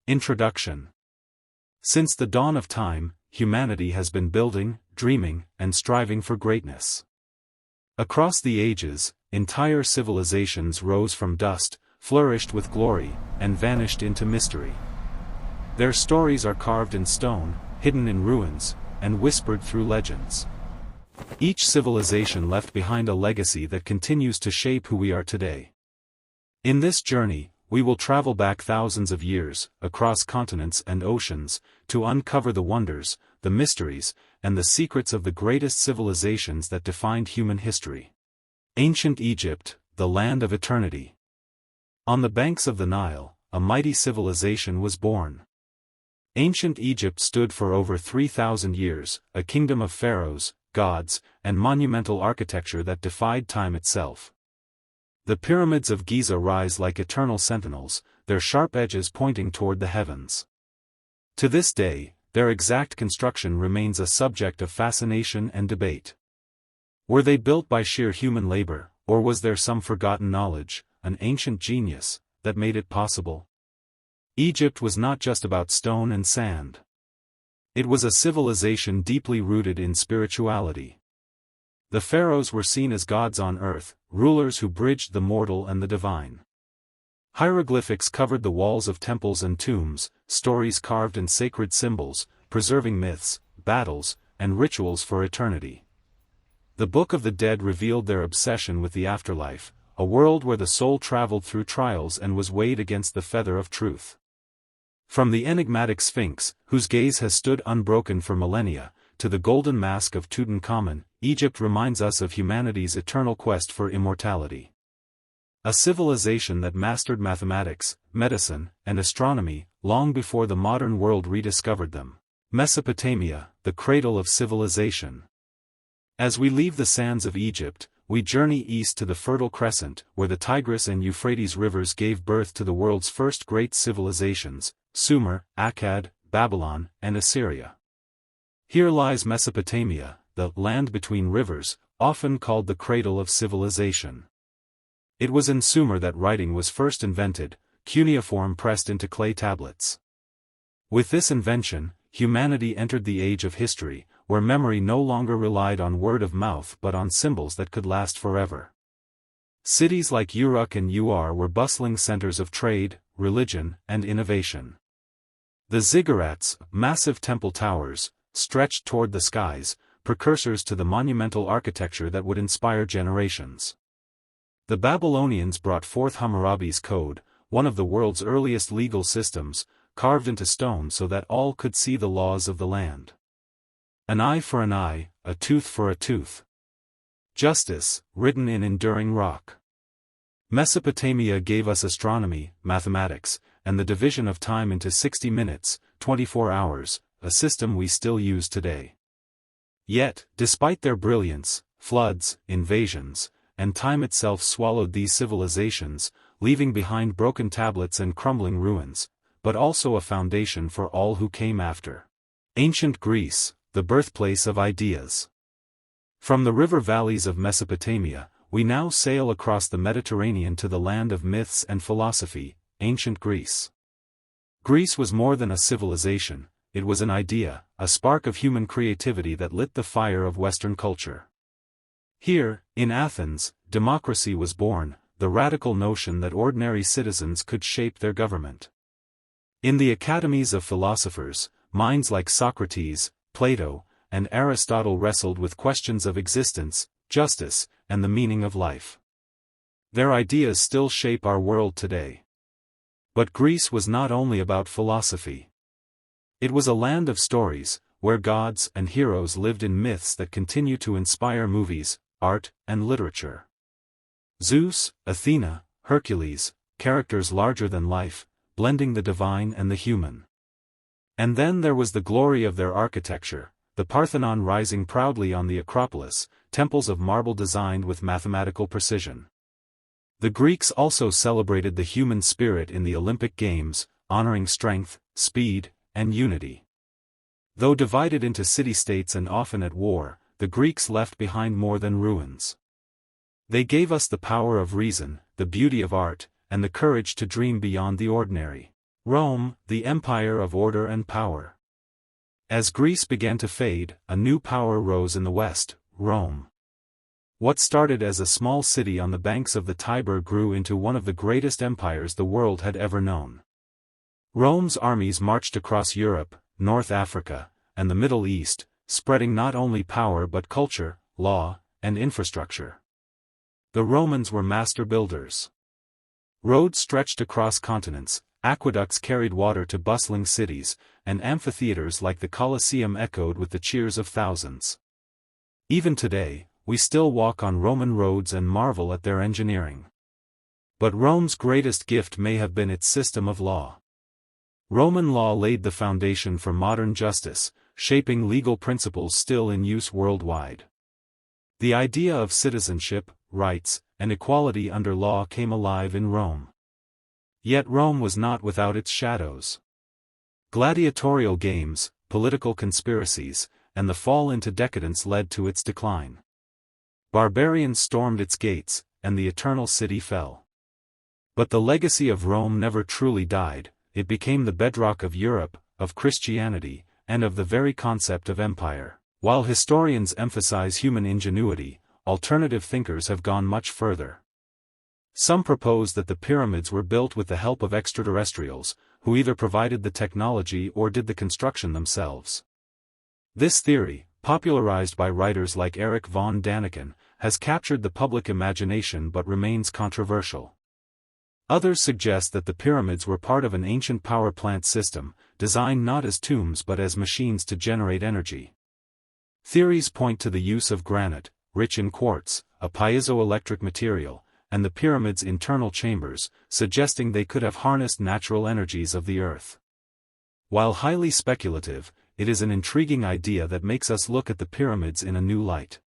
Introduction. Since the dawn of time, humanity has been building, dreaming, and striving for greatness. Across the ages, entire civilizations rose from dust, flourished with glory, and vanished into mystery. Their stories are carved in stone, hidden in ruins, and whispered through legends. Each civilization left behind a legacy that continues to shape who we are today. In this journey, we will travel back thousands of years, across continents and oceans, to uncover the wonders, the mysteries, and the secrets of the greatest civilizations that defined human history. Ancient Egypt, the land of eternity. On the banks of the Nile, a mighty civilization was born. Ancient Egypt stood for over 3,000 years, a kingdom of pharaohs, gods, and monumental architecture that defied time itself. The pyramids of Giza rise like eternal sentinels, their sharp edges pointing toward the heavens. To this day, their exact construction remains a subject of fascination and debate. Were they built by sheer human labor, or was there some forgotten knowledge, an ancient genius, that made it possible? Egypt was not just about stone and sand. It was a civilization deeply rooted in spirituality. The pharaohs were seen as gods on earth, rulers who bridged the mortal and the divine. Hieroglyphics covered the walls of temples and tombs, stories carved in sacred symbols, preserving myths, battles, and rituals for eternity. The Book of the Dead revealed their obsession with the afterlife, a world where the soul traveled through trials and was weighed against the feather of truth. From the enigmatic Sphinx, whose gaze has stood unbroken for millennia, to the golden mask of Tutankhamun, Egypt reminds us of humanity's eternal quest for immortality. A civilization that mastered mathematics, medicine, and astronomy, long before the modern world rediscovered them. Mesopotamia, the cradle of civilization. As we leave the sands of Egypt, we journey east to the Fertile Crescent, where the Tigris and Euphrates rivers gave birth to the world's first great civilizations, Sumer, Akkad, Babylon, and Assyria. Here lies Mesopotamia, the land between rivers, often called the cradle of civilization. It was in Sumer that writing was first invented, cuneiform pressed into clay tablets. With this invention, humanity entered the age of history, where memory no longer relied on word of mouth but on symbols that could last forever. Cities like Uruk and Ur were bustling centers of trade, religion, and innovation. The ziggurats, massive temple towers, stretched toward the skies, precursors to the monumental architecture that would inspire generations. The Babylonians brought forth Hammurabi's Code, one of the world's earliest legal systems, carved into stone so that all could see the laws of the land. An eye for an eye, a tooth for a tooth. Justice, written in enduring rock. Mesopotamia gave us astronomy, mathematics, and the division of time into 60 minutes, 24 hours, a system we still use today. Yet, despite their brilliance, floods, invasions, and time itself swallowed these civilizations, leaving behind broken tablets and crumbling ruins, but also a foundation for all who came after. Ancient Greece, the birthplace of ideas. From the river valleys of Mesopotamia, we now sail across the Mediterranean to the land of myths and philosophy, ancient Greece. Greece was more than a civilization. It was an idea, a spark of human creativity that lit the fire of Western culture. Here, in Athens, democracy was born, the radical notion that ordinary citizens could shape their government. In the academies of philosophers, minds like Socrates, Plato, and Aristotle wrestled with questions of existence, justice, and the meaning of life. Their ideas still shape our world today. But Greece was not only about philosophy. It was a land of stories, where gods and heroes lived in myths that continue to inspire movies, art, and literature. Zeus, Athena, Hercules, characters larger than life, blending the divine and the human. And then there was the glory of their architecture, the Parthenon rising proudly on the Acropolis, temples of marble designed with mathematical precision. The Greeks also celebrated the human spirit in the Olympic Games, honoring strength, speed, and unity. Though divided into city-states and often at war, the Greeks left behind more than ruins. They gave us the power of reason, the beauty of art, and the courage to dream beyond the ordinary. Rome, the empire of order and power. As Greece began to fade, a new power rose in the west, Rome. What started as a small city on the banks of the Tiber grew into one of the greatest empires the world had ever known. Rome's armies marched across Europe, North Africa, and the Middle East, spreading not only power but culture, law, and infrastructure. The Romans were master builders. Roads stretched across continents, aqueducts carried water to bustling cities, and amphitheaters like the Colosseum echoed with the cheers of thousands. Even today, we still walk on Roman roads and marvel at their engineering. But Rome's greatest gift may have been its system of law. Roman law laid the foundation for modern justice, shaping legal principles still in use worldwide. The idea of citizenship, rights, and equality under law came alive in Rome. Yet Rome was not without its shadows. Gladiatorial games, political conspiracies, and the fall into decadence led to its decline. Barbarians stormed its gates, and the eternal city fell. But the legacy of Rome never truly died. It became the bedrock of Europe, of Christianity, and of the very concept of empire. While historians emphasize human ingenuity, alternative thinkers have gone much further. Some propose that the pyramids were built with the help of extraterrestrials, who either provided the technology or did the construction themselves. This theory, popularized by writers like Erich von Däniken, has captured the public imagination but remains controversial. Others suggest that the pyramids were part of an ancient power plant system, designed not as tombs but as machines to generate energy. Theories point to the use of granite, rich in quartz, a piezoelectric material, and the pyramid's internal chambers, suggesting they could have harnessed natural energies of the earth. While highly speculative, it is an intriguing idea that makes us look at the pyramids in a new light.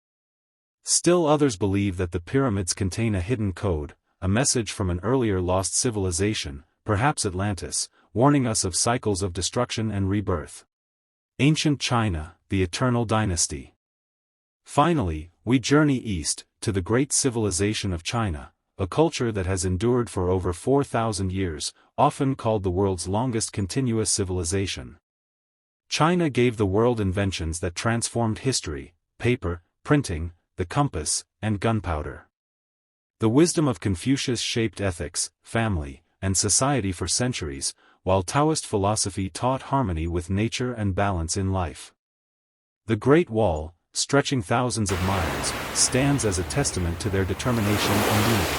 Still others believe that the pyramids contain a hidden code, a message from an earlier lost civilization, perhaps Atlantis, warning us of cycles of destruction and rebirth. Ancient China, the Eternal Dynasty. Finally, we journey east, to the great civilization of China, a culture that has endured for over 4,000 years, often called the world's longest continuous civilization. China gave the world inventions that transformed history: paper, printing, the compass, and gunpowder. The wisdom of Confucius shaped ethics, family, and society for centuries, while Taoist philosophy taught harmony with nature and balance in life. The Great Wall, stretching thousands of miles, stands as a testament to their determination and unity.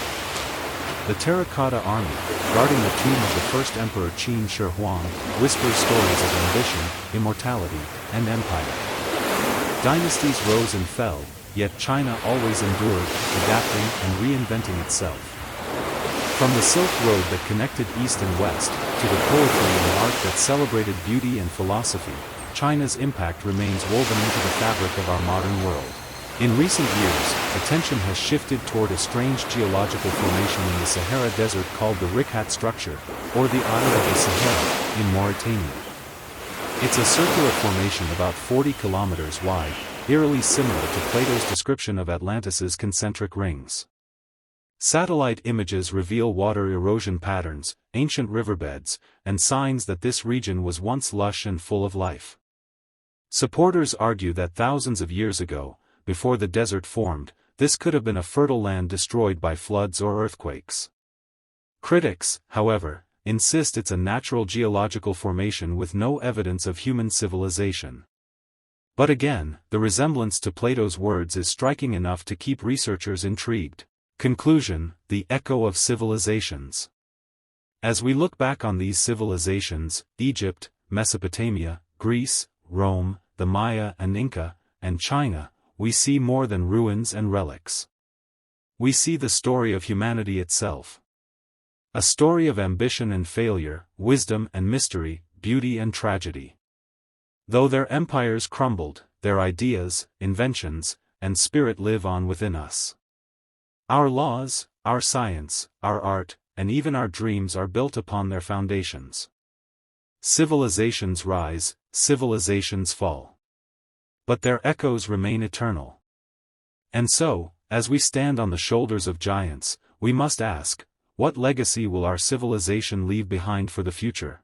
The Terracotta Army, guarding the tomb of the first emperor Qin Shi Huang, whispers stories of ambition, immortality, and empire. Dynasties rose and fell, yet China always endured, adapting and reinventing itself. From the Silk Road that connected East and West, to the poetry and art that celebrated beauty and philosophy, China's impact remains woven into the fabric of our modern world. In recent years, attention has shifted toward a strange geological formation in the Sahara Desert called the Rikhat structure, or the Eye of the Sahara, in Mauritania. It's a circular formation about 40 kilometers wide, eerily similar to Plato's description of Atlantis's concentric rings. Satellite images reveal water erosion patterns, ancient riverbeds, and signs that this region was once lush and full of life. Supporters argue that thousands of years ago, before the desert formed, this could have been a fertile land destroyed by floods or earthquakes. Critics, however, insist it's a natural geological formation with no evidence of human civilization. But again, the resemblance to Plato's words is striking enough to keep researchers intrigued. Conclusion: the echo of civilizations. As we look back on these civilizations, Egypt, Mesopotamia, Greece, Rome, the Maya and Inca, and China, we see more than ruins and relics. We see the story of humanity itself. A story of ambition and failure, wisdom and mystery, beauty and tragedy. Though their empires crumbled, their ideas, inventions, and spirit live on within us. Our laws, our science, our art, and even our dreams are built upon their foundations. Civilizations rise, civilizations fall. But their echoes remain eternal. And so, as we stand on the shoulders of giants, we must ask, What legacy will our civilization leave behind for the future?